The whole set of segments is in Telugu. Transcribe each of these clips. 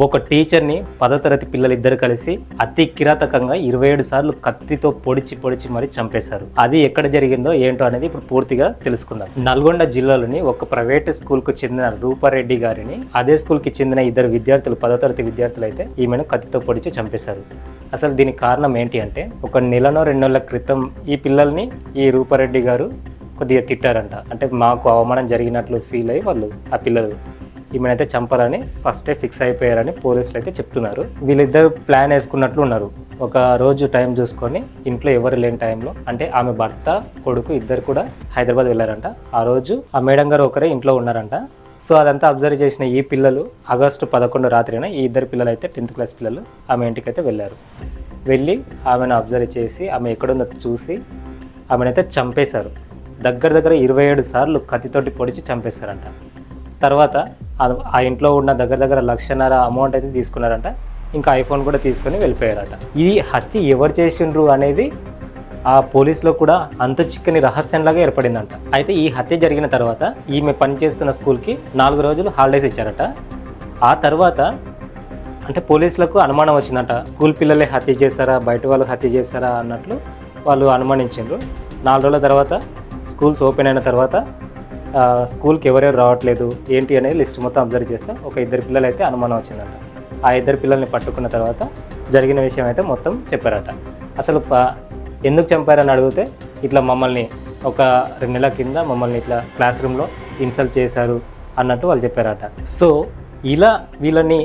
ఒక టీచర్ని 10వ తరగతి పిల్లలిద్దరు కలిసి అతి కిరాతకంగా 27 సార్లు కత్తితో పొడిచి మరి చంపేశారు. అది ఎక్కడ జరిగిందో ఏంటో అనేది ఇప్పుడు పూర్తిగా తెలుసుకుందాం. నల్గొండ జిల్లాలోని ఒక ప్రైవేట్ స్కూల్కు చెందిన రూపారెడ్డి గారిని అదే స్కూల్కి చెందిన ఇద్దరు విద్యార్థులు 10వ తరగతి విద్యార్థులు అయితే ఈమెను కత్తితో పొడిచి చంపేశారు. అసలు దీనికి కారణం ఏంటి అంటే, ఒక నెలనో 2 నెలల క్రితం ఈ పిల్లల్ని ఈ రూపారెడ్డి గారు కొద్దిగా తిట్టారంట. అంటే మాకు అవమానం జరిగినట్లు ఫీల్ అయ్యి వాళ్ళు ఆ పిల్లలు ఈమెనైతే చంపాలని ఫస్టే ఫిక్స్ అయిపోయారని పోలీసులు అయితే చెప్తున్నారు. వీళ్ళిద్దరు ప్లాన్ వేసుకున్నట్లు ఉన్నారు. ఒక రోజు టైం చూసుకొని ఇంట్లో ఎవరు లేని టైంలో, అంటే ఆమె భర్త కొడుకు ఇద్దరు కూడా హైదరాబాద్ వెళ్ళారంట. ఆ రోజు ఆ మేడం గారు ఒకరే ఇంట్లో ఉన్నారంట. సో అదంతా అబ్జర్వ్ చేసిన ఈ పిల్లలు ఆగస్టు 11 రాత్రిన ఈ ఇద్దరు పిల్లలు అయితే 10th క్లాస్ పిల్లలు ఆమె ఇంటికి అయితే వెళ్ళారు. వెళ్ళి ఆమెను అబ్జర్వ్ చేసి ఆమె ఎక్కడుందో చూసి ఆమెనైతే చంపేశారు. దగ్గర 27 సార్లు కత్తితోటి పొడిచి చంపేశారంట. తర్వాత ఆ ఇంట్లో ఉన్న దగ్గర 1,00,000 అమౌంట్ అయితే తీసుకున్నారంట. ఇంకా ఐఫోన్ కూడా తీసుకొని వెళ్ళిపోయారట. ఈ హత్య ఎవరు చేసిండ్రు అనేది ఆ పోలీసులో కూడా అంత చిక్కని రహస్యంలాగా ఏర్పడిందంట. అయితే ఈ హత్య జరిగిన తర్వాత ఈమె పనిచేస్తున్న స్కూల్కి 4 రోజులు హాలిడేస్ ఇచ్చారట. ఆ తర్వాత అంటే పోలీసులకు అనుమానం వచ్చిందంట, స్కూల్ పిల్లలే హత్య చేశారా, బయట వాళ్ళు హత్య చేశారా అన్నట్లు వాళ్ళు అనుమానించారు. 4 రోజుల తర్వాత స్కూల్స్ ఓపెన్ అయిన తర్వాత స్కూల్కి ఎవరెవరు రావట్లేదు ఏంటి అనేది లిస్ట్ మొత్తం అబ్జర్వ్ చేస్తే ఒక 2 పిల్లలు అయితే అనుమానం వచ్చిందంట. ఆ 2 పిల్లల్ని పట్టుకున్న తర్వాత జరిగిన విషయం అయితే మొత్తం చెప్పారట. అసలు ఎందుకు చంపారని అడిగితే, ఇట్లా మమ్మల్ని ఒక 2 నెలల కింద మమ్మల్ని ఇట్లా క్లాస్ రూమ్లో ఇన్సల్ట్ చేశారు అన్నట్టు వాళ్ళు చెప్పారట. సో ఇలా వీళ్ళని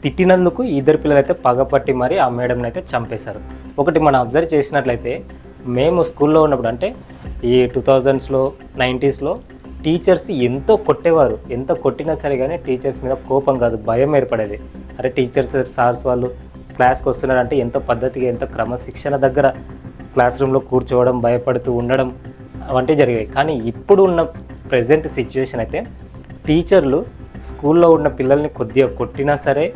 తిట్టినందుకు 2 పిల్లలు అయితే పగపట్టి మరి ఆ మేడంని అయితే చంపేశారు. ఒకటి మనం అబ్జర్వ్ చేసినట్లయితే, మేము స్కూల్లో ఉన్నప్పుడు అంటే ఈ 2000స్లో 90స్లో టీచర్స్ ఎంతో కొట్టేవారు. ఎంత కొట్టినా సరే కానీ టీచర్స్ మీద కోపం కాదు, భయం ఏర్పడేది. అరే టీచర్స్ సార్స్ వాళ్ళు క్లాస్కి వస్తున్నారంటే ఎంతో పద్ధతిగా ఎంతో క్రమశిక్షణ దగ్గర క్లాస్ రూమ్లో కూర్చోవడం, భయపడుతూ ఉండడం వంటివి జరిగాయి. కానీ ఇప్పుడు ఉన్న ప్రజెంట్ సిచ్యువేషన్ అయితే టీచర్లు స్కూల్లో ఉన్న పిల్లల్ని కొద్దిగా కొట్టినా సరే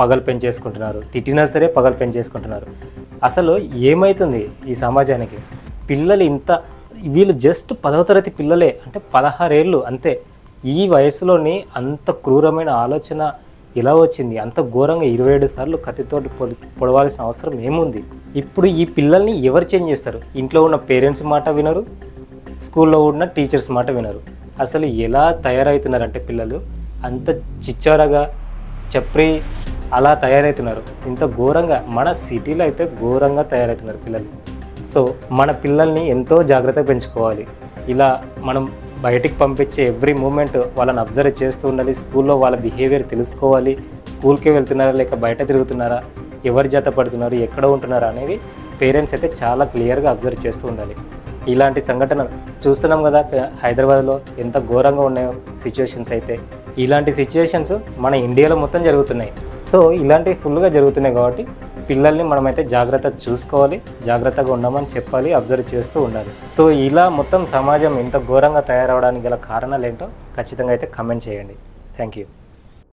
పగలు పెంచేసుకుంటున్నారు, తిట్టినా సరే పగలు పెంచేసుకుంటున్నారు. అసలు ఏమవుతుంది ఈ సమాజానికి? పిల్లలు వీళ్ళు జస్ట్ 10వ తరగతి పిల్లలే, అంటే 16 ఏళ్ళు అంతే. ఈ వయసులోని అంత క్రూరమైన ఆలోచన ఎలా వచ్చింది? అంత ఘోరంగా 27 సార్లు కత్తితోటి పొడవాల్సిన అవసరం ఏముంది? ఇప్పుడు ఈ పిల్లల్ని ఎవరు చేంజ్ చేస్తారు? ఇంట్లో ఉన్న పేరెంట్స్ మాట వినరు, స్కూల్లో ఉన్న టీచర్స్ మాట వినరు. అసలు ఎలా తయారవుతున్నారంటే పిల్లలు అంత చిచ్చారగా చప్రి అలా తయారవుతున్నారు. ఇంత ఘోరంగా మన సిటీలో అయితే ఘోరంగా తయారవుతున్నారు పిల్లలు. సో మన పిల్లల్ని ఎంతో జాగ్రత్తగా పెంచుకోవాలి. ఇలా మనం బయటికి పంపించే ఎవ్రీ మూమెంట్ వాళ్ళని అబ్జర్వ్ చేస్తూ ఉండాలి. స్కూల్లో వాళ్ళ బిహేవియర్ తెలుసుకోవాలి. స్కూల్కే వెళ్తున్నారా లేక బయట తిరుగుతున్నారా, ఎవరి జత పడుతున్నారు, ఎక్కడ ఉంటున్నారా అనేది పేరెంట్స్ అయితే చాలా క్లియర్గా అబ్జర్వ్ చేస్తూ ఉండాలి. ఇలాంటి సంఘటన చూస్తున్నాం కదా హైదరాబాద్లో ఎంత ఘోరంగా ఉన్నాయో సిచ్యువేషన్స్. అయితే ఇలాంటి సిచ్యువేషన్స్ మన ఇండియాలో మొత్తం జరుగుతున్నాయి. సో ఇలాంటివి ఫుల్గా జరుగుతున్నాయి కాబట్టి పిల్లల్ని మనమైతే జాగ్రత్త చూసుకోవాలి, జాగ్రత్తగా ఉండమని చెప్పాలి, అబ్జర్వ్ చేస్తూ ఉండాలి. సో ఇలా మొత్తం సమాజం ఇంత ఘోరంగా తయారవడానికి గల కారణాలు ఏంటో ఖచ్చితంగా అయితే కమెంట్ చేయండి. Thank you.